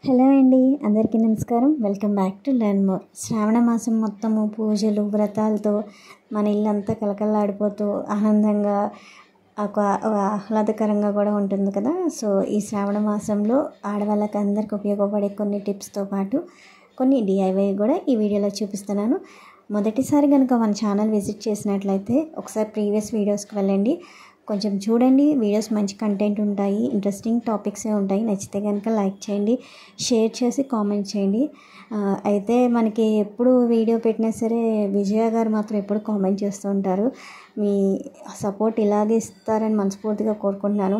Hello అండి, అందరికీ నమస్కారం. Welcome back to learn more. Shravana మాసం మొత్తము పూజలు వ్రతాలతో మన ఇల్లంతా కలకల్లాడిపోతూ ఆనందంగా ఒక ఆహ్లాదకరంగా కూడా ఉంటుంది కదా. సో ఈ శ్రావణ మాసంలో ఆడవాళ్ళకి అందరికీ ఉపయోగపడే కొన్ని టిప్స్తో పాటు కొన్ని డిఐవై కూడా ఈ వీడియోలో చూపిస్తున్నాను. మొదటిసారి కనుక మన ఛానల్ విజిట్ చేసినట్లయితే ఒకసారి ప్రీవియస్ వీడియోస్కి వెళ్ళండి, కొంచెం చూడండి. వీడియోస్ మంచి కంటెంట్ ఉంటాయి, ఇంట్రెస్టింగ్ టాపిక్సే ఉంటాయి. నచ్చితే కనుక లైక్ చేయండి, షేర్ చేసి కామెంట్ చేయండి. అయితే మనకి ఎప్పుడు వీడియో పెట్టినా సరే విజయ గారు మాత్రం ఎప్పుడు కామెంట్ చేస్తూ ఉంటారు. మీ సపోర్ట్ ఇలాగే ఇస్తారని మనస్ఫూర్తిగా కోరుకుంటున్నాను.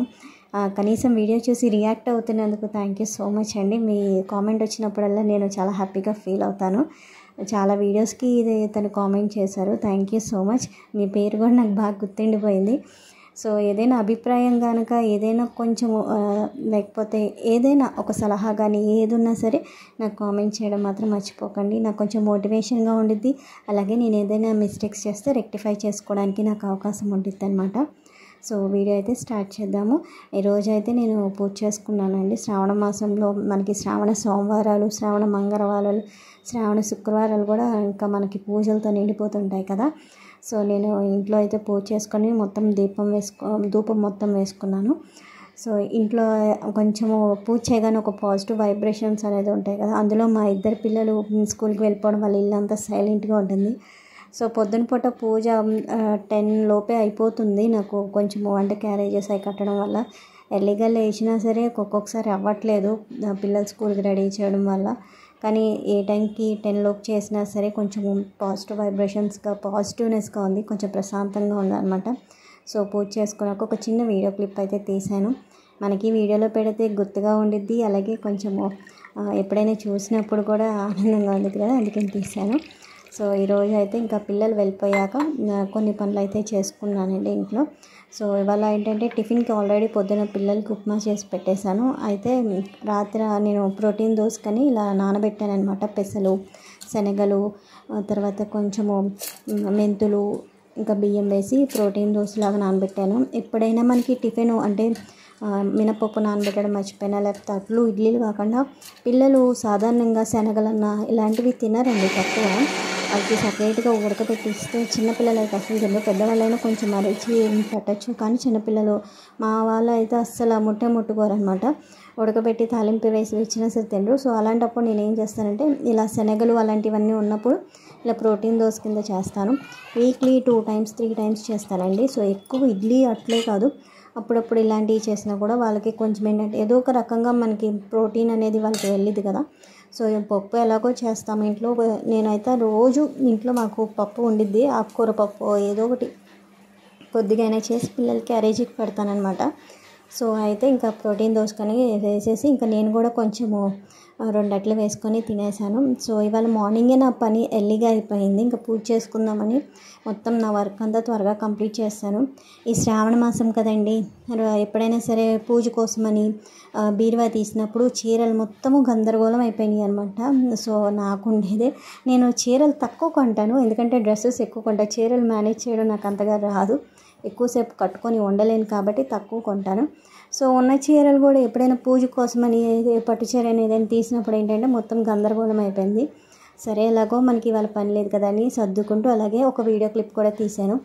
కనీసం వీడియో చూసి రియాక్ట్ అవుతున్నందుకు థ్యాంక్ యూ సో మచ్ అండి. మీ కామెంట్ వచ్చినప్పుడల్లా నేను చాలా హ్యాపీగా ఫీల్ అవుతాను. చాలా వీడియోస్కి ఇది తను కామెంట్ చేశారు. Thank you so much. మీ పేరు కూడా నాకు బాగా గుర్తుండిపోయింది. సో ఏదైనా అభిప్రాయం కనుక, ఏదైనా కొంచెము లేకపోతే ఏదైనా ఒక సలహా కానీ ఏది ఉన్నా సరే నాకు కామెంట్ చేయడం మాత్రం మర్చిపోకండి. నాకు కొంచెం మోటివేషన్గా ఉండిద్ది. అలాగే నేను ఏదైనా మిస్టేక్స్ చేస్తే రెక్టిఫై చేసుకోవడానికి నాకు అవకాశం ఉండిద్ది అనమాట. సో వీడియో అయితే స్టార్ట్ చేద్దాము. ఈరోజు అయితే నేను పూజ చేసుకున్నానండి. శ్రావణ మాసంలో మనకి శ్రావణ సోమవారాలు, శ్రావణ మంగళవారాలు, శ్రావణ శుక్రవారాలు కూడా ఇంకా మనకి పూజలతో నిండిపోతుంటాయి కదా. సో నేను ఇంట్లో అయితే పూజ చేసుకొని మొత్తం ధూపం మొత్తం వేసుకున్నాను. సో ఇంట్లో కొంచెము పూజ చేయగానే ఒక పాజిటివ్ వైబ్రేషన్స్ అనేది ఉంటాయి కదా. అందులో మా ఇద్దరు పిల్లలు స్కూల్కి వెళ్ళిపోవడం వల్ల ఇల్లంతా సైలెంట్గా ఉంటుంది. సో పొద్దున పూట పూజ 10 లోపే అయిపోతుంది. నాకు కొంచెము అంటే క్యారేజెస్ అవి కట్టడం వల్ల ఎర్లీగా లేచినా సరే ఒక్కొక్కసారి అవ్వట్లేదు, పిల్లలు స్కూల్కి రెడీ చేయడం వల్ల. కానీ ఏ టైంకి 10 లోపు చేసినా సరే కొంచెం పాజిటివ్ వైబ్రేషన్స్గా, పాజిటివ్నెస్గా ఉంది, కొంచెం ప్రశాంతంగా ఉందన్నమాట. సో పూజ చేసుకున్నాక ఒక చిన్న వీడియో క్లిప్ అయితే తీశాను. మనకి వీడియోలో పెడితే గుర్తుగా ఉండిద్ది, అలాగే కొంచెము ఎప్పుడైనా చూసినప్పుడు కూడా ఆనందంగా ఉంది కదా, అందుకని తీశాను. సో ఈరోజు అయితే ఇంకా పిల్లలు వెళ్ళిపోయాక కొన్ని పనులు అయితే చేసుకున్నానండి ఇంట్లో. సో ఇవాళ ఏంటంటే టిఫిన్కి ఆల్రెడీ పొద్దున పిల్లలకి ఉప్మా చేసి పెట్టేశాను. అయితే రాత్రి నేను ప్రోటీన్ దోసకని ఇలా నానబెట్టాను అనమాట. పెసలు, శనగలు, తర్వాత కొంచెము మెంతులు, ఇంకా బియ్యం వేసి ప్రోటీన్ దోశలాగా నానబెట్టాను. ఎప్పుడైనా మనకి టిఫిన్ అంటే మినపప్పు నానబెట్టడం మర్చిపోయినా, లేకపోతే అట్లు ఇడ్లీలు కాకుండా పిల్లలు సాధారణంగా శనగలన్నా ఇలాంటివి తినరండి, తక్కువ. అది సపరేట్గా ఉడకబెట్టిస్తే చిన్నపిల్లలు అయితే అసలు తినరు, పెద్దవాళ్ళైనా కొంచెం మరిచి పెట్టచ్చు. కానీ చిన్నపిల్లలు, మా వాళ్ళు అయితే అస్సలు ముట్టుకోరు అనమాట. ఉడకబెట్టి తాలింపు వేసి ఇచ్చినా సరే తినరు. సో అలాంటప్పుడు నేను ఏం చేస్తానంటే ఇలా శనగలు అలాంటివన్నీ ఉన్నప్పుడు ఇలా ప్రోటీన్ దోశ కింద చేస్తాను. వీక్లీ 2 times 3 times చేస్తానండి. సో ఎక్కువ ఇడ్లీ అట్లే కాదు, అప్పుడప్పుడు ఇలాంటివి చేసినా కూడా వాళ్ళకి కొంచెం ఏంటంటే ఏదో ఒక రకంగా మనకి ప్రోటీన్ అనేది వాళ్ళకి వెళ్ళిద్ది కదా. సో పప్పు ఎలాగో చేస్తాము ఇంట్లో. నేనైతే రోజు ఇంట్లో మాకు పప్పు ఉండిద్ది, ఆకుకూర పప్పు ఏదో ఒకటి కొద్దిగా అయినా చేసి పిల్లలకి క్యారేజీకి పెడతానమాట. సో అయితే ఇంకా ప్రోటీన్ దోసకని వేసేసి ఇంకా నేను కూడా కొంచెము 2 అట్లు వేసుకొని తినేసాను. సో ఇవాళ మార్నింగే నా పని ఎర్లీగా అయిపోయింది. ఇంకా పూజ చేసుకుందామని మొత్తం నా వర్క్ అంతా త్వరగా కంప్లీట్ చేశాను. ఈ శ్రావణ మాసం కదండి, ఎప్పుడైనా సరే పూజ కోసమని బీరువా తీసినప్పుడు చీరలు మొత్తము గందరగోళం అయిపోయినాయి అనమాట. సో నాకు ఉండేదే, నేను చీరలు తక్కువ కొంటాను, ఎందుకంటే డ్రెస్సెస్ ఎక్కువ కొంటా. చీరలు మేనేజ్ చేయడం నాకు అంతగా రాదు, ఎక్కువసేపు కట్టుకొని ఉండలేను కాబట్టి తక్కువ కొంటాను. సో ఉన్న చీరలు కూడా ఎప్పుడైనా పూజ కోసమని పట్టు చీర ఏదైనా తీసినప్పుడు ఏంటంటే మొత్తం గందరగోళం అయిపోయింది. సరే ఎలాగో మనకి ఇవాళ పని లేదు కదా అని సర్దుకుంటూ అలాగే ఒక వీడియో క్లిప్ కూడా తీశాను.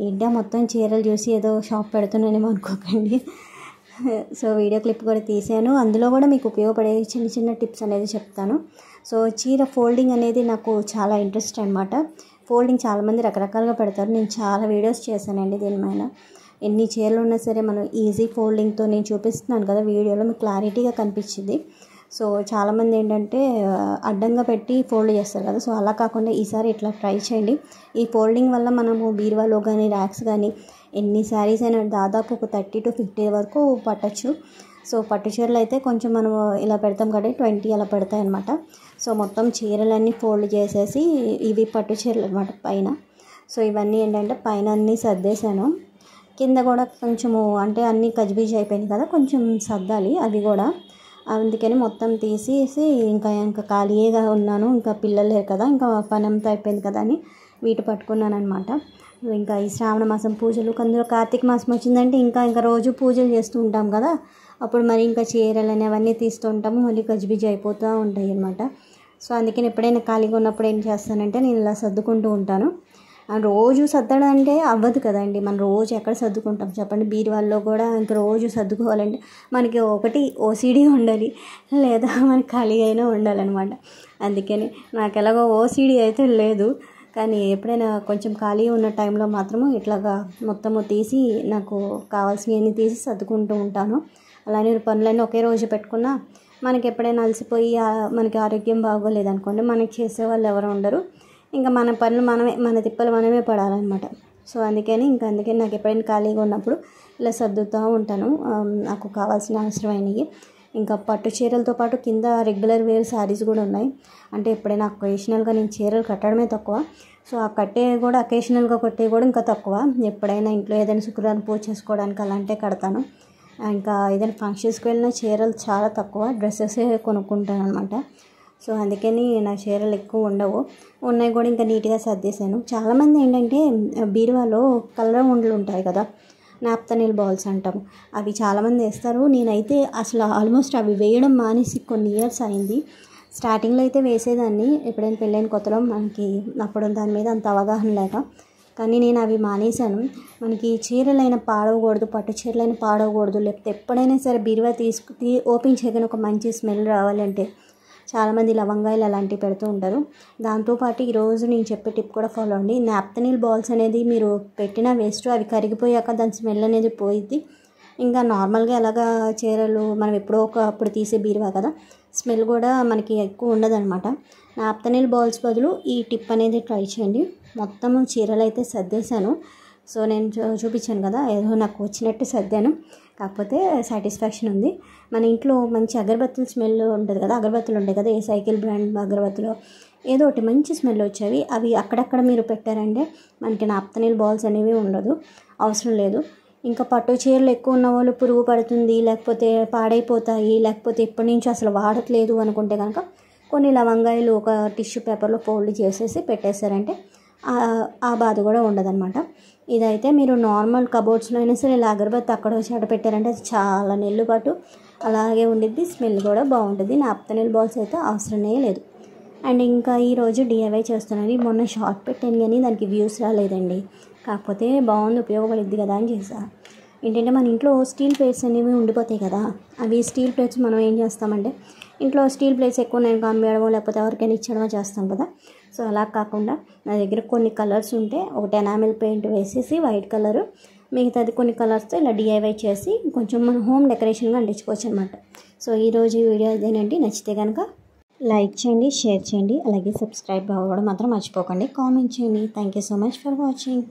ఇంటా మొత్తం చీరలు చూసి ఏదో షాప్ పెడుతున్నానేమో అనుకోకండి. సో వీడియో క్లిప్ కూడా తీశాను. అందులో కూడా మీకు ఉపయోగపడే చిన్న చిన్న టిప్స్ అనేది చెప్తాను. సో చీర ఫోల్డింగ్ అనేది నాకు చాలా ఇంట్రెస్ట్ అనమాట. ఫోల్డింగ్ చాలామంది రకరకాలుగా పెడతారు, నేను చాలా వీడియోస్ చేశానండి దీని మీద. ఎన్ని చీరలు ఉన్నా సరే మనం ఈజీ ఫోల్డింగ్తో నేను చూపిస్తున్నాను కదా వీడియోలో, మీకు క్లారిటీగా కనిపించింది. సో చాలామంది ఏంటంటే అడ్డంగా పెట్టి ఫోల్డ్ చేస్తారు కదా. సో అలా కాకుండా ఈసారి ఇట్లా ట్రై చేయండి. ఈ ఫోల్డింగ్ వల్ల మనము బీరువాలో కానీ ర్యాక్స్ కానీ ఎన్ని శారీస్ అయినా దాదాపు ఒక 30 to 50 వరకు పట్టచ్చు. సో పట్టు చీరలు అయితే కొంచెం మనం ఇలా పెడతాం కాబట్టి 20 అలా పెడతాయి అనమాట. సో మొత్తం చీరలన్నీ ఫోల్డ్ చేసేసి ఇవి పట్టు చీరలు అనమాట పైన. సో ఇవన్నీ ఏంటంటే పైన అన్నీ సర్దేశాను, కింద కూడా కొంచెము అంటే అన్నీ గజిబిజి అయిపోయింది కదా, కొంచెం సర్దాలి అవి కూడా. అందుకని మొత్తం తీసేసి ఇంకా ఖాళీగా ఉన్నాను. ఇంకా పిల్లలు లేరు కదా, ఇంకా పని అంతా అయిపోయింది కదా అని వీటి పట్టుకున్నాను అనమాట. ఇంకా ఈ శ్రావణ మాసం పూజలు, అందులో కార్తీక మాసం వచ్చిందంటే ఇంకా రోజు పూజలు చేస్తూ ఉంటాం కదా. అప్పుడు మరి ఇంకా చీరలని అవన్నీ తీస్తూ ఉంటాము, మళ్ళీ గజిబిజి అయిపోతూ ఉంటాయి అన్నమాట. సో అందుకని ఎప్పుడైనా ఖాళీగా ఉన్నప్పుడు ఏం చేస్తానంటే నేను ఇలా సర్దుకుంటూ ఉంటాను. రోజు సర్దడం అంటే అవ్వదు కదండి, మనం రోజు ఎక్కడ సర్దుకుంటాం చెప్పండి. బీరువాల్లో కూడా ఇంక రోజు సర్దుకోవాలంటే మనకి ఒకటి ఓసిడి ఉండాలి, లేదా మనకి ఖాళీగా అయినా ఉండాలన్నమాట. అందుకని నాకు ఎలాగో ఓసిడి అయితే లేదు, కానీ ఎప్పుడైనా కొంచెం ఖాళీ ఉన్న టైంలో మాత్రము ఇట్లాగా మొత్తము తీసి నాకు కావాల్సినవన్నీ తీసి సర్దుకుంటూ ఉంటాను. అలానే పనులన్నీ ఒకే రోజు పెట్టుకున్నా మనకి ఎప్పుడైనా అలసిపోయి మనకి ఆరోగ్యం బాగోలేదనుకోండి, మనకి చేసేవాళ్ళు ఎవరు ఉండరు, ఇంకా మన పనులు మనమే, మన తిప్పలు మనమే పడాలన్నమాట. సో అందుకని నాకు ఎప్పుడైనా ఖాళీగా ఉన్నప్పుడు ఇలా సర్దుతూ ఉంటాను నాకు కావాల్సిన అవసరమైనవి. ఇంకా పట్టు చీరలతో పాటు కింద రెగ్యులర్ వేర్ శారీస్ కూడా ఉన్నాయి. అంటే ఎప్పుడైనా అకేషనల్గా నేను చీరలు కట్టడమే తక్కువ, సో ఆ కట్టేవి కూడా అకేషనల్గా కట్టేవి కూడా ఇంకా తక్కువ. ఎప్పుడైనా ఇంట్లో ఏదైనా శుక్రవారం పూజ చేసుకోవడానికి అలాంటివి కడతాను. ఇంకా ఏదైనా ఫంక్షన్స్కి వెళ్ళిన చీరలు చాలా తక్కువ, డ్రెస్సెసే కొనుక్కుంటాను అనమాట. సో అందుకని నా చీరలు ఎక్కువ ఉండవు, ఉన్నాయి కూడా ఇంకా నీట్గా సర్దేశాను. చాలామంది ఏంటంటే బీరువాలో కలర్ ఉండలు ఉంటాయి కదా, నాప్తనిల్ బాల్స్ అంటాము, అవి చాలామంది వేస్తారు. నేనైతే అసలు ఆల్మోస్ట్ అవి వేయడం మానేసి కొన్ని ఇయర్స్ అయింది. స్టార్టింగ్లో అయితే వేసేదాన్ని, ఎప్పుడైనా పెళ్ళైన కొత్తలో మనకి అప్పుడు దాని మీద అంత అవగాహన లేక, కానీ నేను అవి మానేశాను. మనకి చీరలైనా పాడవకూడదు, పట్టు చీరలైనా పాడవకూడదు, లేకపోతే ఎప్పుడైనా సరే బీరువా ఓపెన్ చేయగానే ఒక మంచి స్మెల్ రావాలంటే చాలామంది లవంగాయలు అలాంటివి పెడుతూ ఉంటారు. దాంతోపాటు ఈరోజు నేను చెప్పే టిప్ కూడా ఫాలో అండి. నాప్తనిల్ బాల్స్ అనేది మీరు పెట్టినా వేస్ట్, అవి కరిగిపోయాక దాని స్మెల్ అనేది పోయిద్ది. ఇంకా నార్మల్గా ఎలాగా చీరలు మనం ఎప్పుడో ఒకప్పుడు తీసే బీరువా కదా, స్మెల్ కూడా మనకి ఎక్కువ ఉండదన్నమాట. నాప్తనిల్ బాల్స్ బదులు ఈ టిప్ అనేది ట్రై చేయండి. మొత్తము చీరలు అయితే సర్దేశాను. సో నేను చూపించాను కదా, ఏదో నాకు వచ్చినట్టు సర్దాను, కాకపోతే సాటిస్ఫాక్షన్ ఉంది. మన ఇంట్లో మంచి అగరబత్తుల స్మెల్ ఉంటుంది కదా, అగరబత్తులు ఉంటాయి కదా, ఏ సైకిల్ బ్రాండ్ అగరబత్తులు ఏదో ఒకటి మంచి స్మెల్ వచ్చేవి, అవి అక్కడక్కడ మీరు పెట్టారంటే మనకి నాప్తనిల్ బాల్స్ అనేవి ఉండదు, అవసరం లేదు. ఇంకా పట్టు చీరలు ఎక్కువ ఉన్న వాళ్ళు పురుగు పడుతుంది, లేకపోతే పాడైపోతాయి, లేకపోతే ఎప్పటి నుంచి అసలు వాడట్లేదు అనుకుంటే కనుక కొన్ని లవంగాయలు ఒక టిష్యూ పేపర్లో ఫోల్డ్ చేసేసి పెట్టేశారంటే ఆ బాధ కూడా ఉండదన్నమాట. ఇదైతే మీరు నార్మల్ కబోర్డ్స్లో అయినా సరే ఇలా అగరబత్తి అక్కడ వచ్చి అక్కడ పెట్టారంటే అది చాలా నెలలు పాటు అలాగే ఉండిద్ది, స్మెల్ కూడా బాగుంటుంది. నాప్తనిల్ బాల్స్ అయితే అవసరమే లేదు. అండ్ ఇంకా ఈరోజు డిఐవై చేస్తున్నాను. మొన్న షార్ట్ పెట్టాను కానీ దానికి వ్యూస్ రాలేదండి, కాకపోతే బాగుంది, ఉపయోగపడుద్ది కదా అని చేసా. ఏంటంటే మన ఇంట్లో స్టీల్ ప్లేట్స్ అనేవి ఉండిపోతాయి కదా, అవి స్టీల్ ప్లేట్స్ మనం ఏం చేస్తామంటే ఇంట్లో స్టీల్ ప్లేట్స్ ఎక్కువ నేను అమ్మేయడమో లేకపోతే ఎవరికైనా ఇచ్చడమో చేస్తాం కదా. సో అలా కాకుండా నా దగ్గర కొన్ని కలర్స్ ఉంటే ఒకటి ఎనామిల్ పెయింట్ వేసేసి వైట్ కలరు, మిగతాది కొన్ని కలర్స్తో ఇలా డిఐవై చేసి కొంచెం మన హోమ్ డెకరేషన్గా అంటించుకోవచ్చు అనమాట. సో ఈరోజు వీడియో ఇదేనండి. నచ్చితే కనుక లైక్ చేయండి, షేర్ చేయండి, అలాగే సబ్స్క్రైబ్ అవ్వడం మాత్రం మర్చిపోకండి, కామెంట్ చేయండి. Thank you so much for watching.